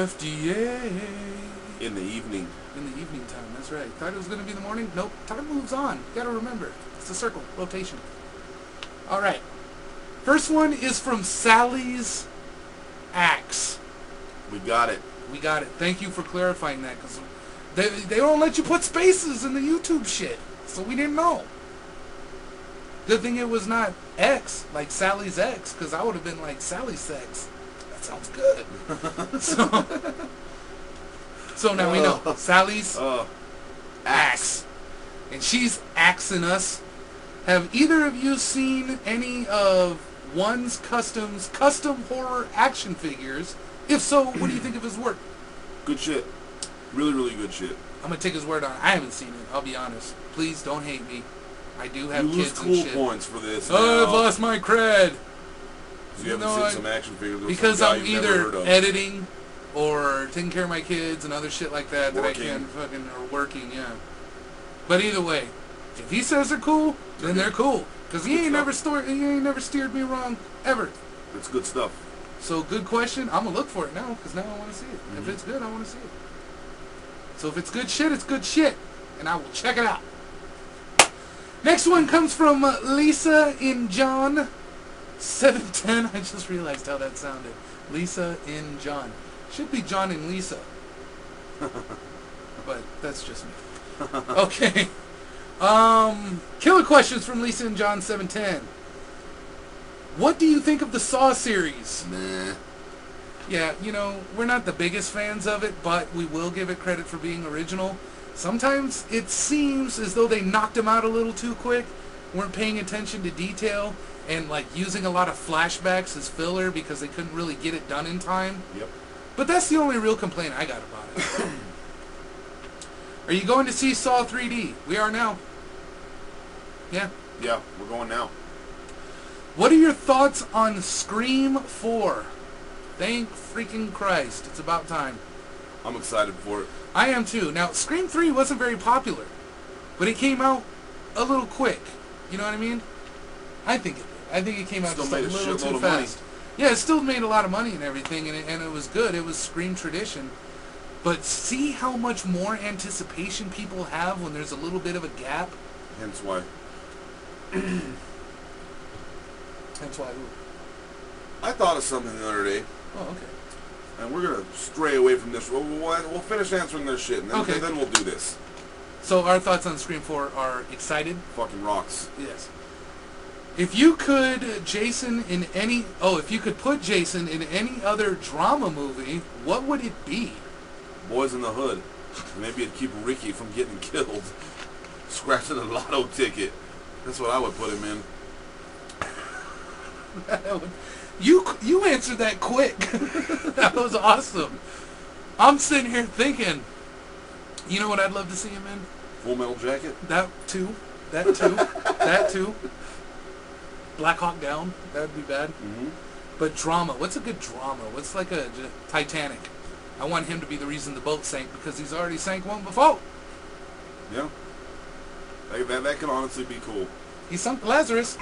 FDA. In the evening. In the evening time, that's right. Thought it was going to be in the morning? Nope. Time moves on. You got to remember. It's a circle. Rotation. All right. First one is from Sally's Axe. We got it. We got it. Thank you for clarifying that, because they don't let you put spaces in the YouTube shit, so we didn't know. Good thing it was not X, like Sally's X, because I would have been like Sally's Sex. That sounds good. So now we know. Sally's Axe. And she's axing us. Have either of you seen any of One's custom horror action figures? If so, what do you think of his work? Good shit. Really, really good shit. I'm going to take his word on it. I haven't seen it. I'll be honest. Please don't hate me. I do have you kids lose cool and shit. points for this. Oh, I've lost my cred. You haven't seen some action figures. Because I'm either editing or taking care of my kids and other shit like that that I can't fucking, or working, yeah. But either way, if he says they're cool, then they're cool. Because he ain't never steered me wrong, ever. It's good stuff. So, good question. I'm going to look for it now, because now I want to see it. If it's good, I want to see it. So, if it's good shit, it's good shit. And I will check it out. Next one comes from Lisa in John 710. I just realized how that sounded. Lisa in John. Should be John and Lisa. But that's just me. Okay. Killer questions from Lisa and John 710. What do you think of the Saw series? Nah. Yeah, you know, we're not the biggest fans of it, but we will give it credit for being original. Sometimes it seems as though they knocked him out a little too quick, weren't paying attention to detail, and like using a lot of flashbacks as filler because they couldn't really get it done in time. Yep. But that's the only real complaint I got about it. Are you going to see Saw 3D? We are now. Yeah. Yeah, we're going now. What are your thoughts on Scream 4? Thank freaking Christ. It's about time. I'm excited for it. I am too. Now, Scream 3 wasn't very popular, but it came out a little quick. You know what I mean? I think it did. I think it came out just a little too fast. Yeah, it still made a lot of money and everything, and it was good. It was Scream tradition. But see how much more anticipation people have when there's a little bit of a gap? Hence why. Hence why who? I thought of something the other day. Oh, okay. And we're going to stray away from this. We'll finish answering their shit, and then we'll do this. So our thoughts on Scream 4 are excited? Fucking rocks. Yes. If you could put Jason in any other drama movie, what would it be? Boys in the Hood. Maybe it'd keep Ricky from getting killed. Scratching a lotto ticket. That's what I would put him in. You answered that quick. That was awesome. I'm sitting here thinking, you know what I'd love to see him in? Full Metal Jacket? That too. That too. Black Hawk Down. That would be bad. Mm-hmm. But drama. What's a good drama? What's like a Titanic? I want him to be the reason the boat sank because he's already sank one before. Yeah. That could honestly be cool. He sunk Lazarus.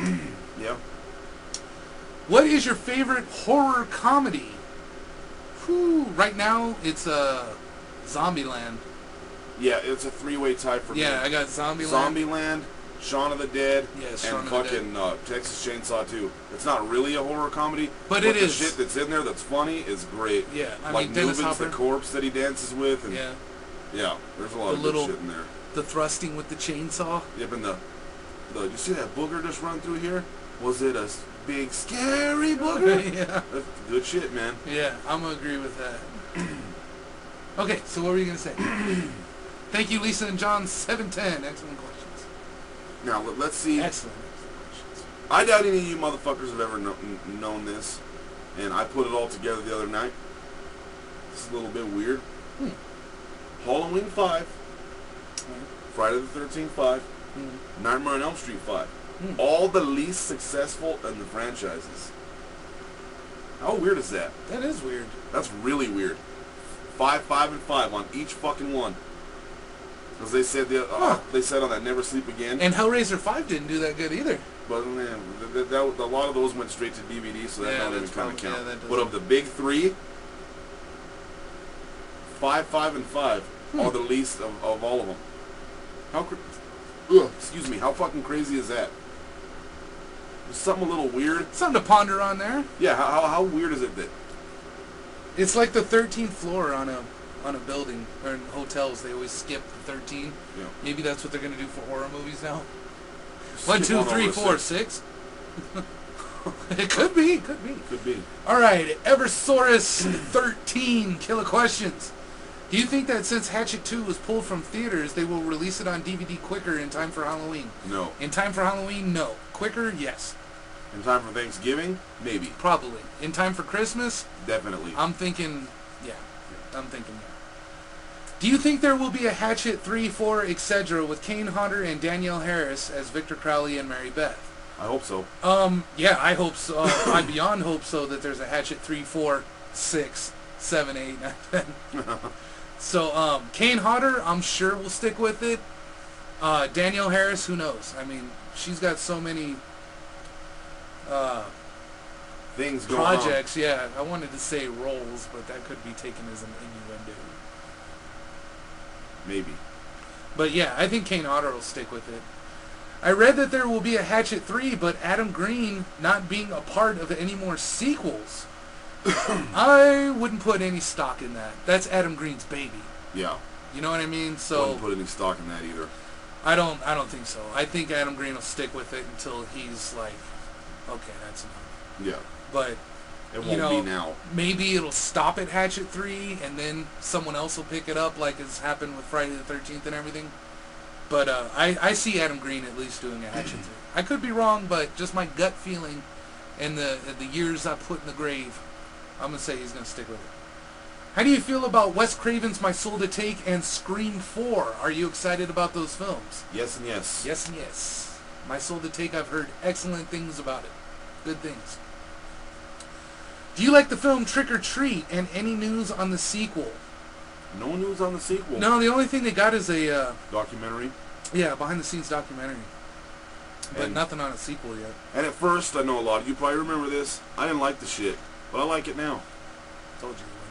Yeah. What is your favorite horror comedy? Whew, right now, it's Zombieland. Yeah, it's a three-way tie for me. Yeah, I got Zombieland. Zombieland, Shaun of the Dead, Shaun and of the fucking Texas Chainsaw 2. It's not really a horror comedy, but it is. The shit that's in there that's funny is great. Yeah, I like mean, Dennis Newman's Hopper. The corpse that he dances with. And yeah. Yeah, there's a lot of good shit in there. The thrusting with the chainsaw. Yep, and you see that booger just run through here? Was it a big scary booger? Yeah. That's good shit, man. Yeah, I'm going to agree with that. Okay, so what were you going to say? Thank you, Lisa and John 710. Excellent questions. Now, let's see. Excellent questions. I doubt any of you motherfuckers have ever known this, and I put it all together the other night. It's a little bit weird. Halloween 5, Friday the 13th 5, Nightmare on Elm Street 5. All the least successful in the franchises. How weird is that? That is weird. That's really weird. 5, 5, and 5 on each fucking one. Because they said on that Never Sleep Again. And Hellraiser 5 didn't do that good either. But man, a lot of those went straight to DVD, so that don't even kind of count. Yeah, but of the big three, 5, 5, and 5 are the least of all of them. Excuse me. How fucking crazy is that? There's something a little weird. Something to ponder on there. Yeah. How weird is it that? It's like the 13th floor on a building or in hotels. They always skip the 13. Yeah. Maybe that's what they're gonna do for horror movies now. 1, 2, 3, 4, 6. It could be. Could be. All right, Eversaurus 13 killer questions. Do you think that since Hatchet 2 was pulled from theaters, they will release it on DVD quicker in time for Halloween? No. In time for Halloween, no. Quicker, yes. In time for Thanksgiving, maybe. Probably. In time for Christmas? Definitely. I'm thinking, yeah. Do you think there will be a Hatchet 3, 4, etc. with Kane Hodder and Danielle Harris as Victor Crowley and Mary Beth? I hope so. Yeah, I hope so. I beyond hope so that there's a Hatchet 3, 4, 6, 7, 8, 9, 10. So, Kane Hodder, I'm sure will stick with it. Danielle Harris, who knows? I mean, she's got so many things going on. projects. Yeah, I wanted to say roles, but that could be taken as an innuendo. Maybe. But yeah, I think Kane Hodder will stick with it. I read that there will be a Hatchet 3, but Adam Green not being a part of any more sequels. I wouldn't put any stock in that. That's Adam Green's baby. Yeah. You know what I mean? So I wouldn't put any stock in that either. I don't think so. I think Adam Green will stick with it until he's like, okay, that's enough. Yeah. But it won't be now. Maybe it'll stop at Hatchet 3 and then someone else will pick it up like it's happened with Friday the 13th and everything. But I see Adam Green at least doing a Hatchet 3. I could be wrong, but just my gut feeling and the years I put in the grave, I'm going to say he's going to stick with it. How do you feel about Wes Craven's My Soul to Take and Scream 4? Are you excited about those films? Yes and yes. Yes and yes. My Soul to Take, I've heard excellent things about it. Good things. Do you like the film Trick or Treat and any news on the sequel? No news on the sequel. No, the only thing they got is a... documentary? Yeah, behind-the-scenes documentary. But and nothing on a sequel yet. And at first, I know a lot of you probably remember this, I didn't like the shit. But I like it now. Told you would.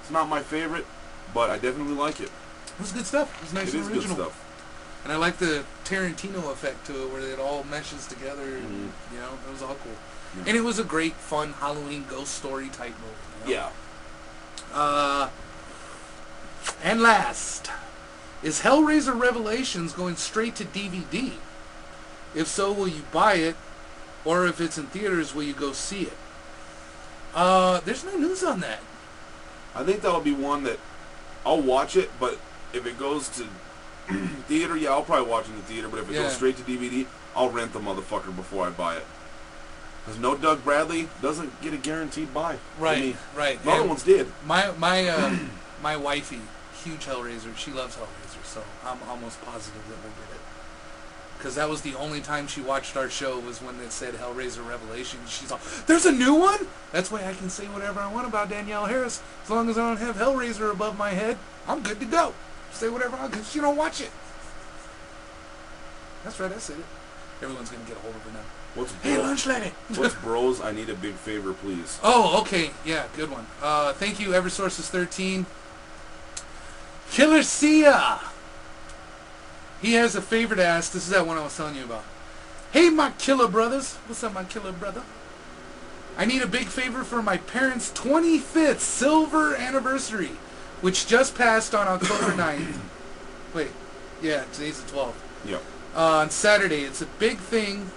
It's not my favorite, but I definitely like it. It was good stuff. It was nice and original. Good stuff. And I like the Tarantino effect to it, where it all meshes together. And, you know, it was all cool. Yeah. And it was a great, fun Halloween ghost story type movie. You know? Yeah. And last, is Hellraiser Revelations going straight to DVD? If so, will you buy it? Or if it's in theaters, will you go see it? There's no news on that. I think that'll be one that I'll watch it, but if it goes to theater, yeah, I'll probably watch it in the theater, but if it goes straight to DVD, I'll rent the motherfucker before I buy it. Because no Doug Bradley doesn't get a guaranteed buy. Right, right. The other ones did. My wifey, huge Hellraiser, she loves Hellraiser, so I'm almost positive that we'll get it. Because that was the only time she watched our show was when it said Hellraiser Revelations. She's like, there's a new one? That's why I can say whatever I want about Danielle Harris. As long as I don't have Hellraiser above my head, I'm good to go. Say whatever I want, because she don't watch it. That's right, I said it. Everyone's going to get a hold of her now. Hey, lunch lady! What's bros? I need a big favor, please. Oh, okay. Yeah, good one. Thank you, Eversources 13. Killer Sia! He has a favor to ask. This is that one I was telling you about. Hey, my killer brothers. What's up, my killer brother? I need a big favor for my parents' 25th silver anniversary, which just passed on October 9th. Wait. Yeah, today's the 12th. Yep. On Saturday. It's a big thing,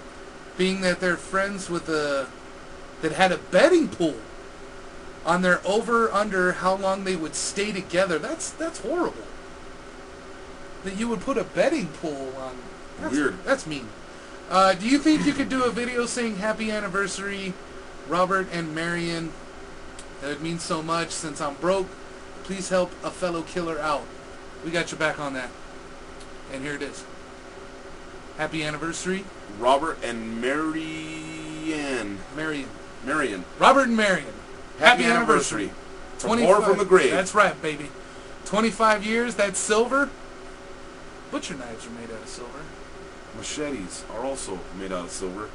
being that they're friends with that had a betting pool on their over-under how long they would stay together. That's horrible. That you would put a betting pool on. Weird. That's mean. Do you think you could do a video saying happy anniversary, Robert and Marion? That would mean so much since I'm broke. Please help a fellow killer out. We got your back on that. And here it is. Happy anniversary. Robert and Marion. Robert and Marion. Happy anniversary. From the grave. That's right, baby. 25 years, that's silver. Butcher knives are made out of silver. Machetes are also made out of silver.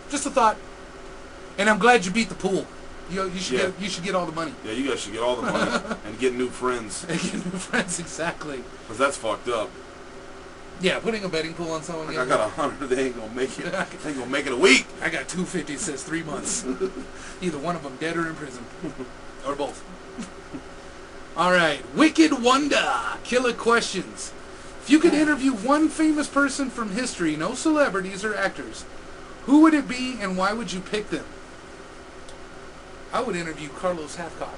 Just a thought. And I'm glad you beat the pool. You should get all the money. Yeah, you guys should get all the money and get new friends. And get new friends, exactly. Because that's fucked up. Yeah, putting a betting pool on someone. Like I got 100, they ain't gonna make it. They ain't gonna make it a week. I got 250. It says 3 months. Either one of them dead or in prison, or both. All right, Wicked Wanda. Killer questions. If you could interview one famous person from history, no celebrities or actors, who would it be and why would you pick them? I would interview Carlos Hathcock.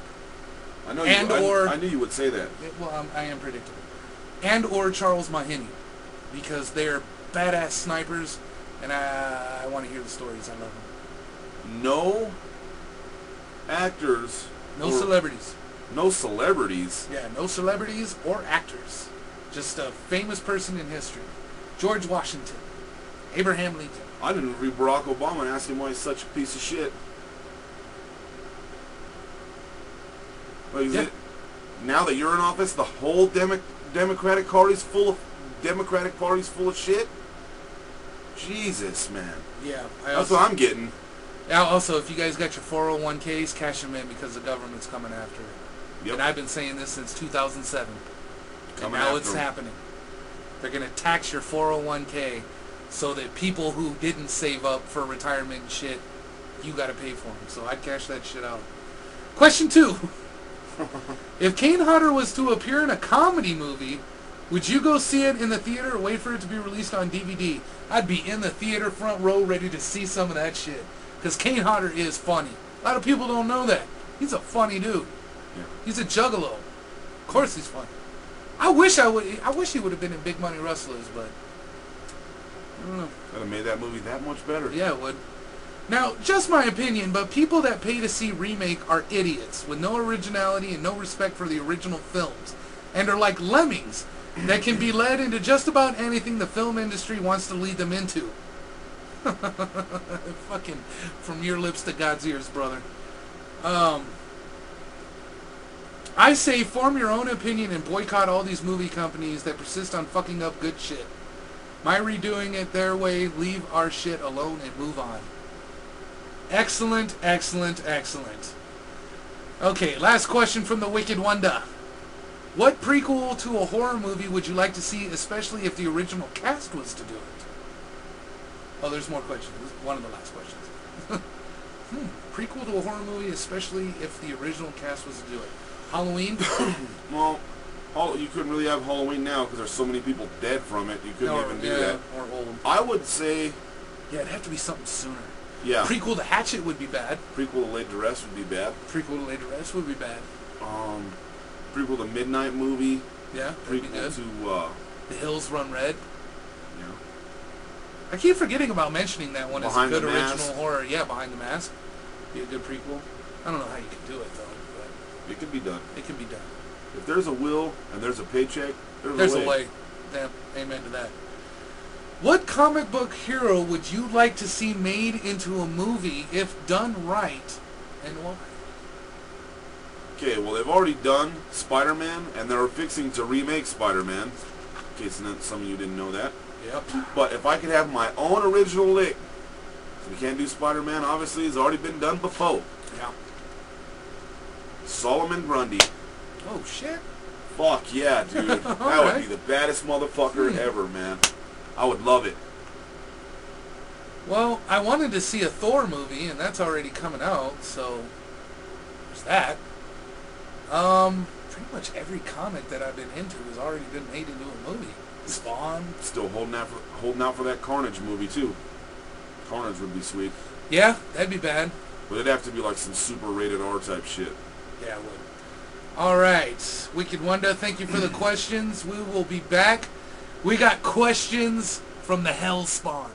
I know I knew you would say that. Well, I am predictable. And or Charles Maheny, because they're badass snipers, and I want to hear the stories. I love them. No actors. No celebrities. No celebrities? Yeah, no celebrities or actors. Just a famous person in history. George Washington. Abraham Lincoln. I'd interview Barack Obama and ask him why he's such a piece of shit. Like, now that you're in office, the whole Democratic Party's full of shit? Jesus, man. Yeah. That's what I'm getting. Also, if you guys got your 401ks, cash them in because the government's coming after it. Yep. And I've been saying this since 2007. And now it's happening. They're going to tax your 401k so that people who didn't save up for retirement and shit, you got to pay for them. So I'd cash that shit out. Question 2. If Kane Hodder was to appear in a comedy movie, would you go see it in the theater or wait for it to be released on DVD? I'd be in the theater front row ready to see some of that shit. Because Kane Hodder is funny. A lot of people don't know that. He's a funny dude. Yeah. He's a juggalo. Of course he's funny. I wish he would have been in Big Money Rustlers, but I don't know. That'd have made that movie that much better. Yeah, it would. Now, just my opinion, but people that pay to see remake are idiots with no originality and no respect for the original films, and are like lemmings that can be led into just about anything the film industry wants to lead them into. Fucking from your lips to God's ears, brother. I say form your own opinion and boycott all these movie companies that persist on fucking up good shit. My redoing it their way, leave our shit alone and move on. Excellent, excellent, excellent. Okay, last question from the Wicked Wanda. What prequel to a horror movie would you like to see, especially if the original cast was to do it? Oh, there's more questions. This is one of the last questions. Prequel to a horror movie, especially if the original cast was to do it. Halloween? Well, you couldn't really have Halloween now because there's so many people dead from it. You couldn't even do that. Or old. I would say... Yeah, it'd have to be something sooner. Yeah. Prequel to Hatchet would be bad. Prequel to Laid to Rest would be bad. Prequel to Laid to Rest would be bad. Prequel to Midnight Movie. Yeah, that'd be good. To The Hills Run Red. Yeah. I keep forgetting about mentioning that one as a good original Mask. horror. Yeah, Behind the Mask. Be a good prequel. I don't know how you can do it though, but it can be done. It can be done. If there's a will and there's a paycheck, there's a way. Damn, amen to that. What comic book hero would you like to see made into a movie if done right, and why? Okay, well they've already done Spider-Man, and they're fixing to remake Spider-Man. In case some of you didn't know that. Yep. But if I could have my own original lick, so we can't do Spider-Man, obviously, it's already been done before. Yeah. Solomon Grundy. Oh, shit. Fuck yeah, dude. That would be the baddest motherfucker ever, man. I would love it. Well, I wanted to see a Thor movie, and that's already coming out, so there's that. Pretty much every comic that I've been into has already been made into a movie. Spawn. Still holding out for that Carnage movie, too. Carnage would be sweet. Yeah, that'd be bad. But it'd have to be like some super rated R type shit. Yeah, it would. All right. Wicked Wanda, thank you for the questions. We will be back. We got questions from the Hell Spawn.